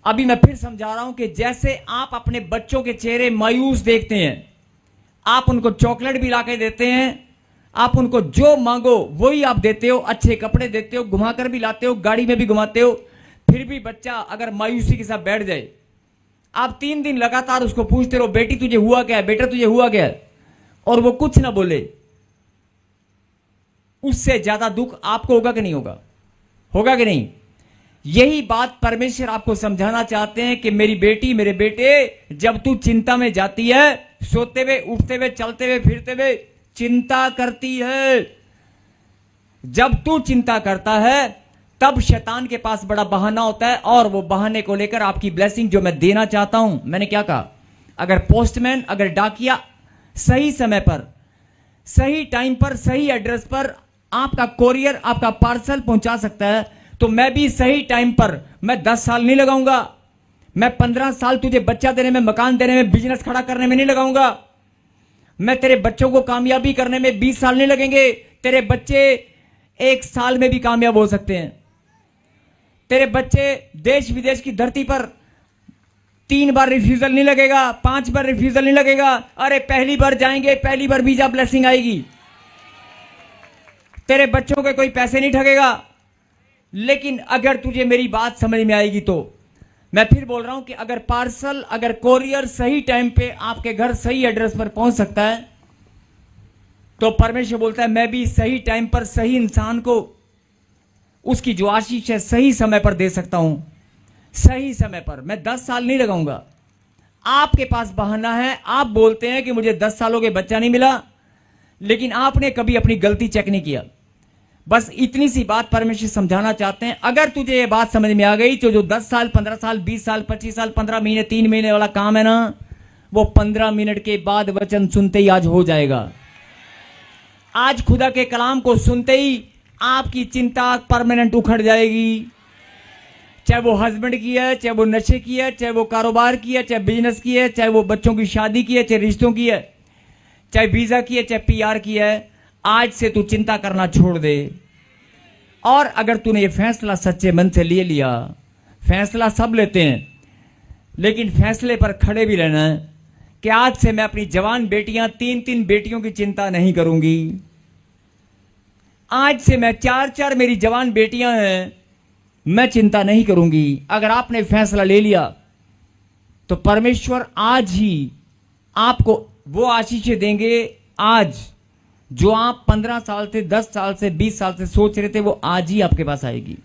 अभी मैं फिर समझा रहा हूं कि जैसे आप अपने बच्चों के चेहरे मायूस देखते हैं, आप उनको चॉकलेट भी लाके देते हैं, आप उनको जो मांगो वही आप देते हो, अच्छे कपड़े देते हो, घुमाकर भी लाते हो, गाड़ी में भी घुमाते हो, फिर भी बच्चा अगर मायूसी के साथ बैठ जाए, आप 3 दिन लगातार उसको पूछते रहो, बेटी तुझे हुआ क्या है, बेटा तुझे हुआ क्या है, और वो कुछ ना बोले, उससे ज्यादा दुख आपको होगा कि नहीं होगा? होगा कि नहीं? यही बात परमेश्वर आपको समझाना चाहते हैं कि मेरी बेटी, मेरे बेटे, जब तू चिंता में जाती है, सोते हुए, उठते हुए, चलते हुए, फिरते हुए चिंता करती है, जब तू चिंता करता है तब शैतान के पास बड़ा बहाना होता है, और वो बहाने को लेकर आपकी ब्लेसिंग जो मैं देना चाहता हूं, मैंने क्या कहा, अगर पोस्टमैन, अगर डाकिया सही समय पर, सही टाइम पर, सही एड्रेस पर आपका कोरियर, आपका पार्सल पहुंचा सकता है, तो मैं भी सही टाइम पर, मैं 10 साल नहीं लगाऊंगा, मैं 15 साल तुझे बच्चा देने में, मकान देने में, बिजनेस खड़ा करने में नहीं लगाऊंगा, मैं तेरे बच्चों को कामयाबी करने में 20 साल नहीं लगेंगे, तेरे बच्चे 1 साल में भी कामयाब हो सकते हैं, तेरे बच्चे देश विदेश की धरती पर 3 बार रिफ्यूजल नहीं लगेगा, 5 बार रिफ्यूजल नहीं लगेगा, अरे पहली बार जाएंगे, पहली बार वीजा ब्लेसिंग आएगी, तेरे बच्चों के कोई पैसे नहीं ठगेगा। लेकिन अगर तुझे मेरी बात समझ में आएगी तो मैं फिर बोल रहा हूं कि अगर पार्सल, अगर कोरियर सही टाइम पे आपके घर सही एड्रेस पर पहुंच सकता है, तो परमेश्वर बोलता है मैं भी सही टाइम पर सही इंसान को उसकी जो आशीष है सही समय पर दे सकता हूं, सही समय पर। मैं 10 साल नहीं लगाऊंगा। आपके पास बहाना है, आप बोलते हैं कि मुझे 10 सालों के बच्चा नहीं मिला, लेकिन आपने कभी अपनी गलती चेक नहीं किया। बस इतनी सी बात परमेश्वर समझाना चाहते हैं। अगर तुझे ये बात समझ में आ गई तो जो 10 साल, 15 साल, 20 साल, 25 साल, 15 महीने, 3 महीने वाला काम है ना, वो 15 मिनट के बाद वचन सुनते ही आज हो जाएगा। आज खुदा के कलाम को सुनते ही आपकी चिंता परमानेंट उखड़ जाएगी। चाहे वो हस्बैंड की है, चाहे वो नशे की है, चाहे वो कारोबार की है, चाहे बिजनेस की है, चाहे वो बच्चों की शादी की है, चाहे रिश्तों की है, चाहे वीजा की है, चाहे पीआर की है, आज से तू चिंता करना छोड़ दे। और अगर तूने ये फैसला सच्चे मन से ले लिया, फैसला सब लेते हैं, लेकिन फैसले पर खड़े भी रहना है कि आज से मैं अपनी जवान बेटियां, 3-3 बेटियों की चिंता नहीं करूंगी। आज से मैं 4-4 मेरी जवान बेटियां हैं, मैं चिंता नहीं करूंगी। अगर आपने फैसला ले लिया तो परमेश्वर आज ही आपको वो आशीषें देंगे, आज जो आप 15 साल से, 10 साल से, 20 साल से सोच रहे थे, वो आज ही आपके पास आएगी।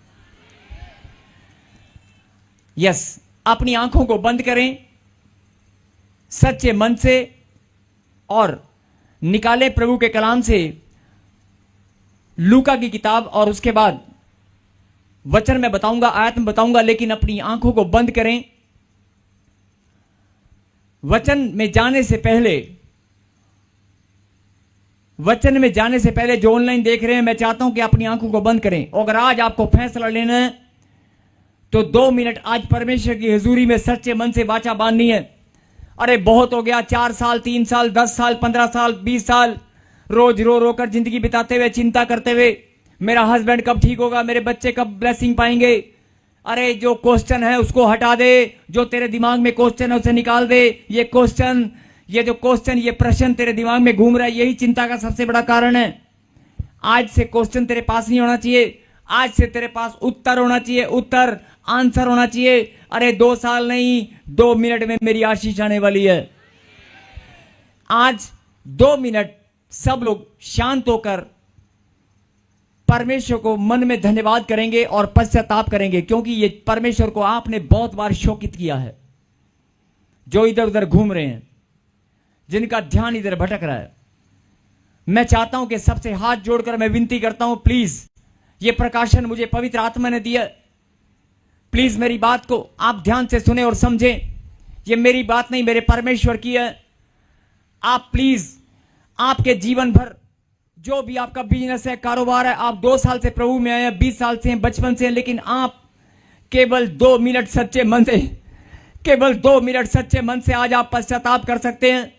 यस, अपनी आंखों को बंद करें सच्चे मन से और निकालें प्रभु के कलाम से लूका की किताब, और उसके बाद वचन में बताऊंगा, आयत में बताऊंगा, लेकिन अपनी आंखों को बंद करें। वचन में जाने से पहले, वचन में जाने से पहले जो ऑनलाइन देख रहे हैं, मैं चाहता हूं कि अपनी आंखों को बंद करें। अगर आज आपको फैसला लेना है तो 2 मिनट आज परमेश्वर की हुजूरी में सच्चे मन से वाचा बांधनी है। अरे बहुत हो गया, 4 साल, 3 साल, 10 साल, 15 साल, 20 साल रोज रो रो कर जिंदगी बिताते हुए, चिंता करते हुए, मेरा हस्बैंड कब ठीक होगा, मेरे बच्चे कब ब्लेसिंग पाएंगे। अरे जो क्वेश्चन है उसको हटा दे, जो तेरे दिमाग में क्वेश्चन है उसे निकाल दे। ये क्वेश्चन, ये जो क्वेश्चन, ये प्रश्न तेरे दिमाग में घूम रहा है, यही चिंता का सबसे बड़ा कारण है। आज से क्वेश्चन तेरे पास नहीं होना चाहिए, आज से तेरे पास उत्तर होना चाहिए, उत्तर, आंसर होना चाहिए। अरे 2 साल नहीं, 2 मिनट में मेरी आशीष आने वाली है। आज 2 मिनट सब लोग शांत होकर परमेश्वर को मन में धन्यवाद करेंगे और पश्चाताप करेंगे, क्योंकि ये परमेश्वर को आपने बहुत बार शोकित किया है। जो इधर उधर घूम रहे हैं, जिनका ध्यान इधर भटक रहा है, मैं चाहता हूं कि सबसे हाथ जोड़कर मैं विनती करता हूं, प्लीज ये प्रकाशन मुझे पवित्र आत्मा ने दिया, प्लीज मेरी बात को आप ध्यान से सुने और समझें। ये मेरी बात नहीं, मेरे परमेश्वर की है। आप प्लीज, आपके जीवन भर जो भी आपका बिजनेस है, कारोबार है, आप 2 साल से प्रभु में आए हैं, 20 साल से हैं, बचपन से हैं, लेकिन आप केवल 2 मिनट सच्चे मन से, केवल 2 मिनट सच्चे मन से आज आप पश्चाताप कर सकते हैं।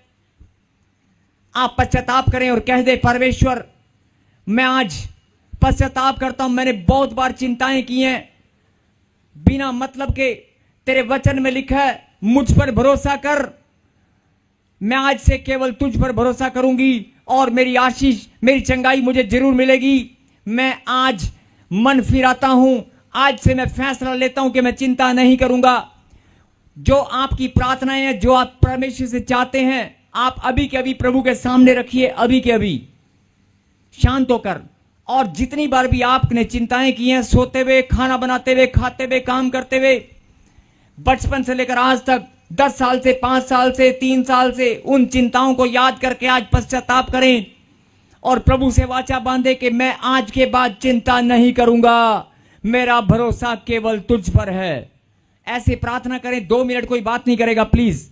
आप पश्चाताप करें और कह दे, परमेश्वर मैं आज पश्चाताप करता हूं, मैंने बहुत बार चिंताएं की हैं, बिना मतलब के तेरे वचन में लिखा है मुझ पर भरोसा कर, मैं आज से केवल तुझ पर भरोसा करूंगी और मेरी आशीष, मेरी चंगाई मुझे जरूर मिलेगी। मैं आज मन फिराता हूं, आज से मैं फैसला लेता हूं कि मैं चिंता नहीं करूंगा। जो आपकी प्रार्थनाएं हैं, जो आप परमेश्वर से चाहते हैं, आप अभी के अभी प्रभु के सामने रखिए, अभी के अभी शांत होकर। और जितनी बार भी आपने चिंताएं की हैं, सोते हुए, खाना बनाते हुए, खाते हुए, काम करते हुए, बचपन से लेकर आज तक, 10 साल से, 5 साल से, 3 साल से, उन चिंताओं को याद करके आज पश्चाताप करें और प्रभु से वाचा बांधे कि मैं आज के बाद चिंता नहीं करूंगा, मेरा भरोसा केवल तुझ पर है। ऐसे प्रार्थना करें। 2 मिनट कोई बात नहीं करेगा, प्लीज।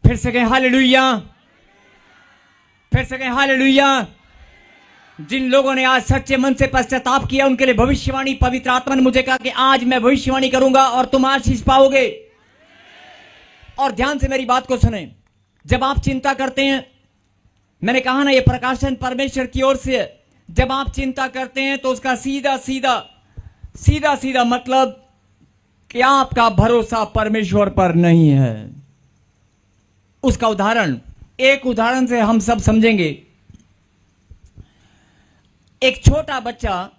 फिर से कहें हालेलुया, फिर से कहें हालेलुया। जिन लोगों ने आज सच्चे मन से पश्चाताप किया, उनके लिए भविष्यवाणी, पवित्र आत्मा ने मुझे कहा कि आज मैं भविष्यवाणी करूंगा और तुम आशीष पाओगे। और ध्यान से मेरी बात को सुने। जब आप चिंता करते हैं, मैंने कहा ना, ये प्रकाशन परमेश्वर की ओर से है। जब आप चिंता करते हैं तो उसका सीधा सीधा सीधा सीधा मतलब कि आपका भरोसा परमेश्वर पर नहीं है। उसका उदाहरण, एक उदाहरण से हम सब समझेंगे। एक छोटा बच्चा,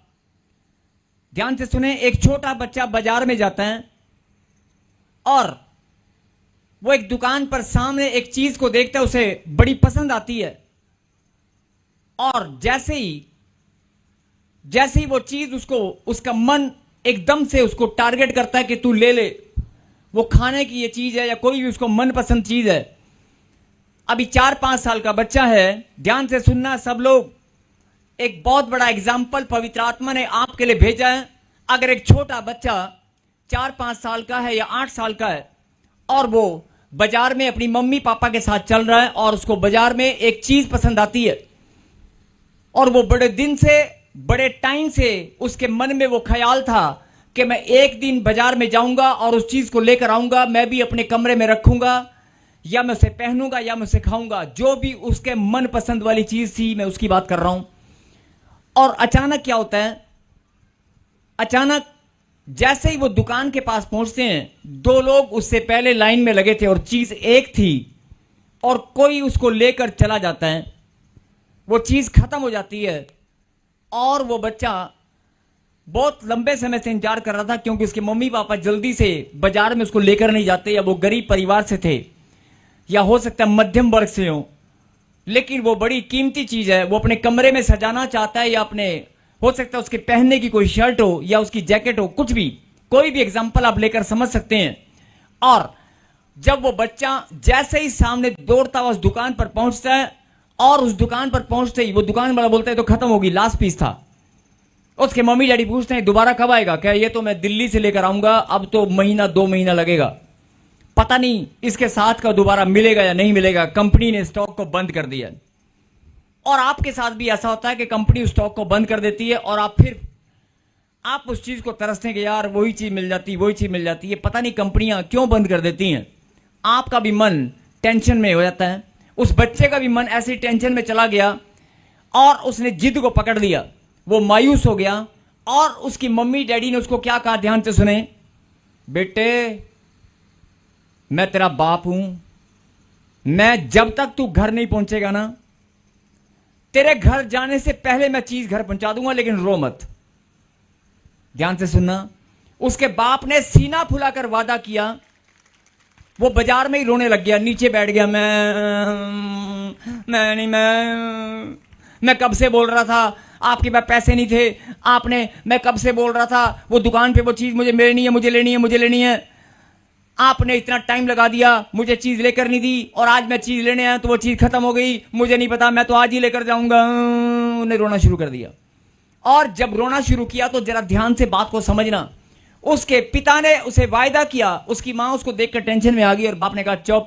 ध्यान से सुने, एक छोटा बच्चा बाजार में जाता है और वो एक दुकान पर सामने एक चीज को देखता है, उसे बड़ी पसंद आती है और जैसे ही वो चीज उसको, उसका मन एकदम से उसको टारगेट करता है कि तू ले ले, वो खाने की ये चीज है या कोई भी उसको मनपसंद चीज है। अभी 4-5 साल का बच्चा है। ध्यान से सुनना सब लोग, एक बहुत बड़ा एग्जाम्पल पवित्र आत्मा ने आपके लिए भेजा है। अगर एक छोटा बच्चा 4-5 साल का है या 8 साल का है और वो बाजार में अपनी मम्मी पापा के साथ चल रहा है और उसको बाजार में एक चीज पसंद आती है और वो बड़े दिन से, बड़े टाइम से उसके मन में वो ख्याल था कि मैं एक दिन बाजार में जाऊंगा और उस चीज को लेकर आऊंगा, मैं भी अपने कमरे में रखूंगा या मैं उसे पहनूंगा या मैं उसे खाऊंगा। जो भी उसके मन पसंद वाली चीज थी, मैं उसकी बात कर रहा हूं। और अचानक क्या होता है, अचानक जैसे ही वो दुकान के पास पहुंचते हैं, 2 लोग उससे पहले लाइन में लगे थे और चीज एक थी और कोई उसको लेकर चला जाता है। वो चीज खत्म हो जाती है और वो बच्चा बहुत लंबे समय से इंतजार कर रहा था, क्योंकि उसके मम्मी पापा जल्दी से बाजार में उसको लेकर नहीं जाते, या वो गरीब परिवार से थे या हो सकता है मध्यम वर्ग से हो, लेकिन वो बड़ी कीमती चीज है, वो अपने कमरे में सजाना चाहता है, या अपने, हो सकता है उसके पहनने की कोई शर्ट हो या उसकी जैकेट हो, कुछ भी, कोई भी एग्जाम्पल आप लेकर समझ सकते हैं। और जब वो बच्चा जैसे ही सामने दौड़ता हुआ उस दुकान पर पहुंचता है और उस दुकान पर पहुंचते ही वो दुकान वाला बोलता है तो खत्म होगी, लास्ट पीस था। उसके मम्मी डैडी पूछते हैं दोबारा कब आएगा? क्या ये तो मैं दिल्ली से लेकर आऊंगा, अब तो महीना 2 महीना लगेगा, पता नहीं इसके साथ का दोबारा मिलेगा या नहीं मिलेगा, कंपनी ने स्टॉक को बंद कर दिया। और आपके साथ भी ऐसा होता है कि कंपनी उस स्टॉक को बंद कर देती है और आप फिर आप उस चीज को तरसते कि यार वही चीज मिल जाती, वही चीज मिल जाती है। पता नहीं कंपनियां क्यों बंद कर देती हैं। आपका भी मन टेंशन में हो जाता है, उस बच्चे का भी मन ऐसी टेंशन में चला गया और उसने जिद को पकड़ लिया, वो मायूस हो गया। और उसकी मम्मी डैडी ने उसको क्या कहा, ध्यान से सुने, बेटे मैं तेरा बाप हूं, मैं जब तक तू घर नहीं पहुंचेगा ना, तेरे घर जाने से पहले मैं चीज घर पहुंचा दूंगा, लेकिन रो मत। ध्यान से सुनना। उसके बाप ने सीना फुलाकर वादा किया। वो बाजार में ही रोने लग गया, नीचे बैठ गया। मैं कब से बोल रहा था, आपके पास पैसे नहीं थे, मैं कब से बोल रहा था वो दुकान पे वो चीज मुझे लेनी है, मुझे लेनी है। आपने इतना टाइम लगा दिया, मुझे चीज लेकर नहीं दी, और आज मैं चीज लेने आया तो वो चीज खत्म हो गई, मुझे नहीं पता, मैं तो आज ही लेकर जाऊंगा। उन्हें रोना शुरू कर दिया। और जब रोना शुरू किया तो जरा ध्यान से बात को समझना। उसके पिता ने उसे वायदा किया, उसकी मां उसको देखकर टेंशन में आ गई और बाप ने कहा चुप,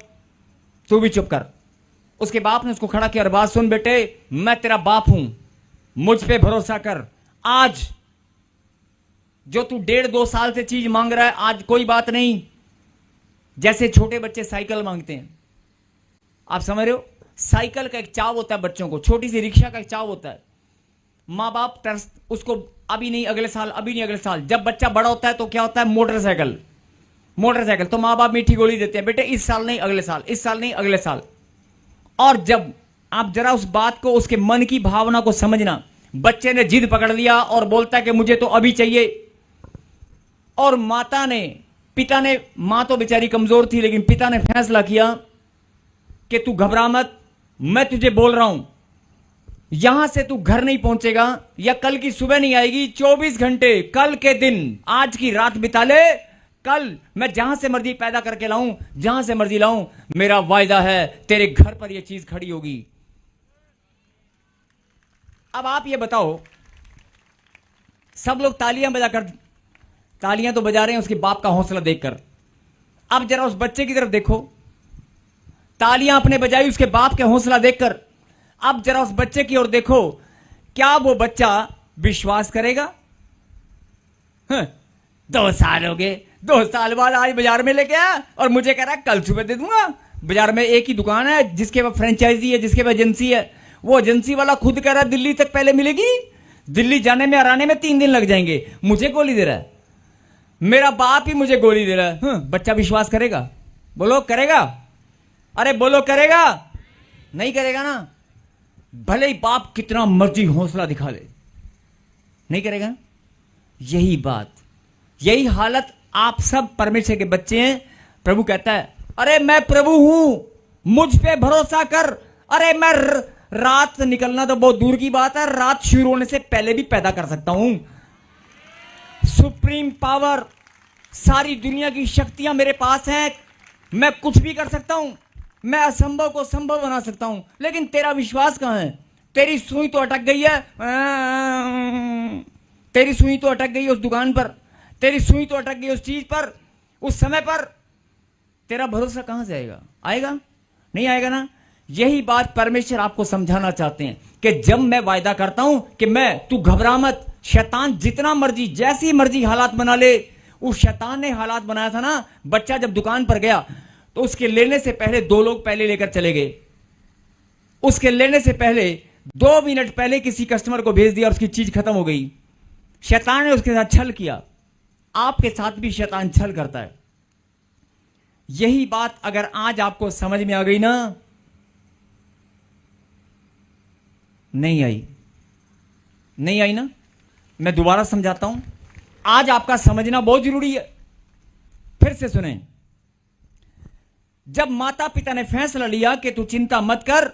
तू भी चुप कर। उसके बाप ने उसको खड़ा किया और बात सुन बेटे, मैं तेरा बाप हूं, मुझ पे भरोसा कर। आज जो तू 1.5-2 साल से चीज मांग रहा है, आज कोई बात नहीं। जैसे छोटे बच्चे साइकिल मांगते हैं, आप समझ रहे हो, साइकिल का एक चाव होता है बच्चों को, छोटी सी रिक्शा का एक चाव होता है। माँ बाप उसको अभी नहीं अगले साल, अभी नहीं अगले साल। जब बच्चा बड़ा होता है तो क्या होता है, मोटरसाइकिल। तो माँ बाप मीठी गोली देते हैं, बेटे इस साल नहीं अगले साल, इस साल नहीं अगले साल। और जब आप जरा उस बात को, उसके मन की भावना को समझना, बच्चे ने जिद पकड़ लिया और बोलता है कि मुझे तो अभी चाहिए। और पिता ने, मां तो बेचारी कमजोर थी, लेकिन पिता ने फैसला किया कि तू घबरा मत, मैं तुझे बोल रहा हूं, यहां से तू घर नहीं पहुंचेगा या कल की सुबह नहीं आएगी, 24 घंटे कल के दिन, आज की रात बिता ले, कल मैं जहां से मर्जी पैदा करके लाऊं, जहां से मर्जी लाऊं, मेरा वायदा है तेरे घर पर यह चीज खड़ी होगी। अब आप ये बताओ, सब लोग तालियां तो बजा रहे हैं उसके बाप का हौसला देखकर। अब जरा उस बच्चे की तरफ देखो, तालियां आपने बजाई उसके बाप के हौसला देखकर। अब जरा उस बच्चे की ओर देखो, क्या वो बच्चा विश्वास करेगा? 2 साल हो गए, 2 साल बाद आज बाजार में लेके आया और मुझे कह रहा है कल सुबह दे दूंगा। बाजार में एक ही दुकान है जिसके पास फ्रेंचाइजी है, जिसके पास एजेंसी है, वो एजेंसी वाला खुद कह रहा है दिल्ली तक पहले मिलेगी, दिल्ली जाने में और आने में 3 दिन लग जाएंगे, मुझे गोली दे रहा है, मेरा बाप ही मुझे गोली दे रहा है। बच्चा विश्वास करेगा? बोलो करेगा? अरे बोलो करेगा? नहीं करेगा ना। भले ही बाप कितना मर्जी हौसला दिखा ले, नहीं करेगा। यही बात, यही हालत आप सब परमेश्वर के बच्चे हैं। प्रभु कहता है अरे मैं प्रभु हूं, मुझ पे भरोसा कर। अरे मैं रात निकलना तो बहुत दूर की बात है, रात शुरू होने से पहले भी पैदा कर सकता हूं। सुप्रीम पावर, सारी दुनिया की शक्तियां मेरे पास हैं, मैं कुछ भी कर सकता हूं, मैं असंभव को संभव बना सकता हूं। लेकिन तेरा विश्वास कहां है? तेरी सुई तो अटक गई है, तेरी सुई तो अटक गई उस दुकान पर, तेरी सुई तो अटक गई उस चीज पर, उस समय पर। तेरा भरोसा कहां से आएगा? आएगा नहीं आएगा ना। यही बात परमेश्वर आपको समझाना चाहते हैं कि जब मैं वायदा करता हूं कि तू घबरा मत, शैतान जितना मर्जी जैसी मर्जी हालात बना ले, उस शैतान ने हालात बनाया था ना। बच्चा जब दुकान पर गया तो उसके लेने से पहले 2 लोग पहले लेकर चले गए, उसके लेने से पहले 2 मिनट पहले किसी कस्टमर को भेज दिया और उसकी चीज खत्म हो गई। शैतान ने उसके साथ छल किया। आपके साथ भी शैतान छल करता है। यही बात अगर आज आपको समझ में आ गई ना, नहीं आई ना, मैं दोबारा समझाता हूं, आज आपका समझना बहुत जरूरी है। फिर से सुने, जब माता पिता ने फैसला लिया कि तू चिंता मत कर,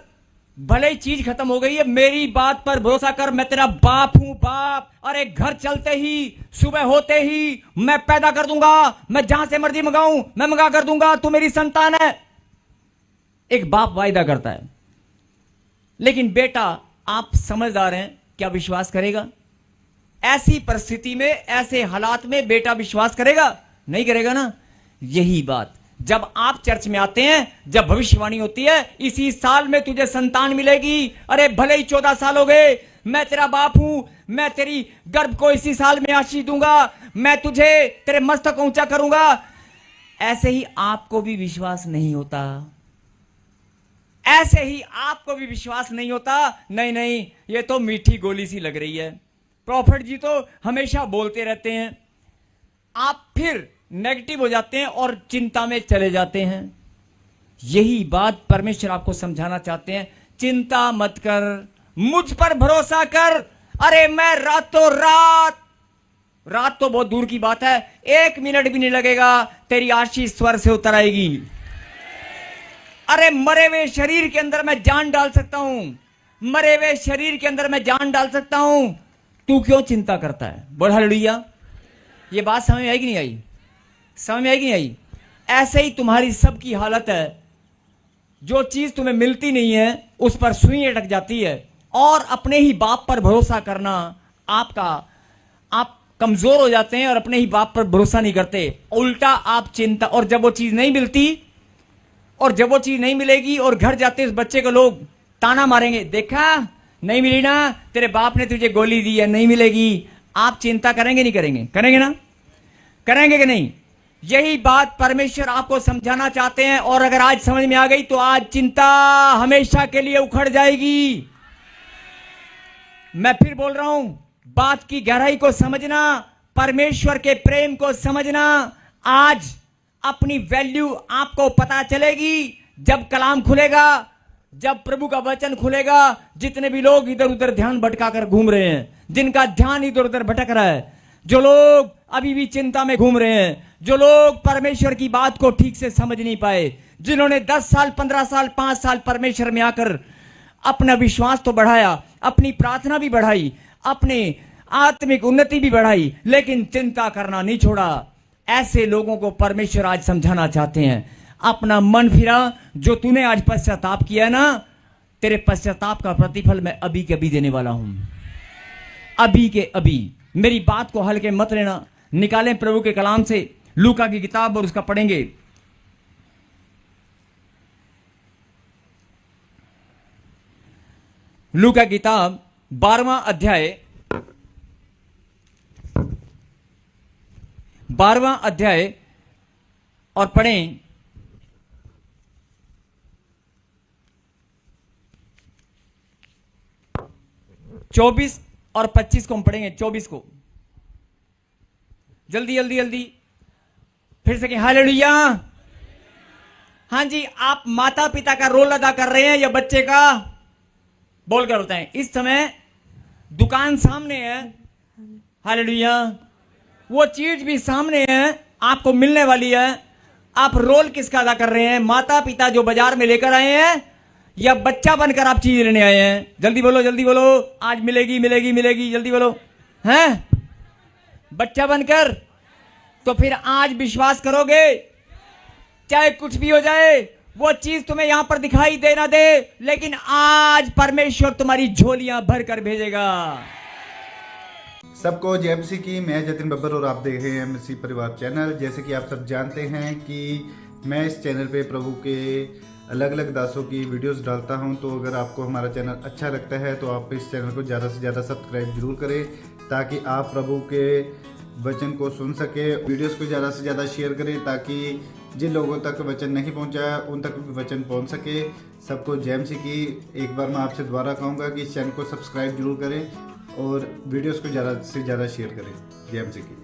भले ही चीज खत्म हो गई है, मेरी बात पर भरोसा कर, मैं तेरा बाप हूं, बाप। अरे घर चलते ही, सुबह होते ही मैं पैदा कर दूंगा, मैं जहां से मर्जी मंगाऊं मैं मंगा कर दूंगा, तू मेरी संतान है। एक बाप वायदा करता है, लेकिन बेटा आप समझदार हैं, क्या विश्वास करेगा? ऐसी परिस्थिति में, ऐसे हालात में बेटा विश्वास करेगा? नहीं करेगा ना। यही बात जब आप चर्च में आते हैं, जब भविष्यवाणी होती है इसी साल में तुझे संतान मिलेगी, अरे भले ही 14 साल हो गए, मैं तेरा बाप हूं, मैं तेरी गर्भ को इसी साल में आशीष दूंगा, मैं तुझे तेरे मस्तक को ऊंचा करूंगा। ऐसे ही आपको भी विश्वास नहीं होता, ऐसे ही आपको भी विश्वास नहीं होता। नहीं नहीं, ये तो मीठी गोली सी लग रही है, प्रॉफिट जी तो हमेशा बोलते रहते हैं। आप फिर नेगेटिव हो जाते हैं और चिंता में चले जाते हैं। यही बात परमेश्वर आपको समझाना चाहते हैं। चिंता मत कर, मुझ पर भरोसा कर। अरे मैं रातों रात तो बहुत दूर की बात है, 1 मिनट भी नहीं लगेगा, तेरी आशीष स्वर से उतर आएगी। अरे मरे हुए शरीर के अंदर मैं जान डाल सकता हूं, मरे हुए शरीर के अंदर मैं जान डाल सकता हूं। तू क्यों चिंता करता है? बोल हालेलुया। ये बात समझ में आई कि नहीं आई? समझ में आई कि नहीं आई? ऐसे ही तुम्हारी सबकी हालत है। जो चीज तुम्हें मिलती नहीं है उस पर सुई अटक जाती है, और अपने ही बाप पर भरोसा करना आप कमजोर हो जाते हैं और अपने ही बाप पर भरोसा नहीं करते। उल्टा आप चिंता, और जब वो चीज नहीं मिलती, और जब वो चीज नहीं मिलेगी और घर जाते उस बच्चे को लोग ताना मारेंगे, देखा नहीं मिली ना, तेरे बाप ने तुझे गोली दी है, नहीं मिलेगी। आप चिंता करेंगे नहीं करेंगे? करेंगे ना? करेंगे कि नहीं? यही बात परमेश्वर आपको समझाना चाहते हैं। और अगर आज समझ में आ गई तो आज चिंता हमेशा के लिए उखड़ जाएगी। मैं फिर बोल रहा हूं, बात की गहराई को समझना, परमेश्वर के प्रेम को समझना। आज अपनी वैल्यू आपको पता चलेगी जब कलाम खुलेगा, जब प्रभु का वचन खुलेगा। जितने भी लोग इधर उधर ध्यान भटका कर घूम रहे हैं, जिनका ध्यान इधर उधर भटक रहा है, जो लोग अभी भी चिंता में घूम रहे हैं, जो लोग परमेश्वर की बात को ठीक से समझ नहीं पाए, जिन्होंने 10 साल 15 साल 5 साल परमेश्वर में आकर अपना विश्वास तो बढ़ाया, अपनी प्रार्थना भी बढ़ाई, अपने आत्मिक उन्नति भी बढ़ाई, लेकिन चिंता करना नहीं छोड़ा। ऐसे लोगों को परमेश्वर आज समझाना चाहते हैं, अपना मन फिरा। जो तूने आज पश्चाताप किया है ना, तेरे पश्चाताप का प्रतिफल मैं अभी के अभी देने वाला हूं, अभी के अभी। मेरी बात को हल्के मत लेना। निकालें प्रभु के कलाम से लूका की किताब और उसका पढ़ेंगे। लूका की किताब 12वां अध्याय और पढ़ें 24 और 25 को हम पढ़ेंगे। 24 को जल्दी जल्दी जल्दी फिर से कहें हालेलुया। हाँ जी, आप माता पिता का रोल अदा कर रहे हैं या बच्चे का? बोलकर होता है। इस समय दुकान सामने है, हालेलुया, वो चीज भी सामने है, आपको मिलने वाली है। आप रोल किसका अदा कर रहे हैं? माता पिता जो बाजार में लेकर आए हैं, या बच्चा बनकर आप चीज लेने आए हैं? जल्दी बोलो, जल्दी बोलो। आज मिलेगी मिलेगी मिलेगी, जल्दी बोलो। हैं? बच्चा बनकर। तो फिर आज विश्वास करोगे, चाहे कुछ भी हो जाए, वो चीज तुम्हें यहां पर दिखाई दे ना दे, लेकिन आज परमेश्वर तुम्हारी झोलियां भर कर भेजेगा। सबको जय मसीह की। मैं जतिन बब्बर और आप देख रहे हैं मसीह परिवार चैनल। जैसे कि आप सब जानते हैं कि मैं इस चैनल पे प्रभु के अलग अलग दासों की वीडियोस डालता हूं, तो अगर आपको हमारा चैनल अच्छा लगता है तो आप इस चैनल को ज़्यादा से ज़्यादा सब्सक्राइब जरूर करें, ताकि आप प्रभु के वचन को सुन सके। वीडियोस को ज़्यादा से ज़्यादा शेयर करें, ताकि जिन लोगों तक वचन नहीं पहुंचा उन तक भी वचन पहुंच सके। सबको जय मसीह की। एक बार मैं आपसे दोबारा कहूँगा कि इस चैनल को सब्सक्राइब जरूर करें और वीडियोस को ज़्यादा से ज़्यादा शेयर करें। जय मसीह की।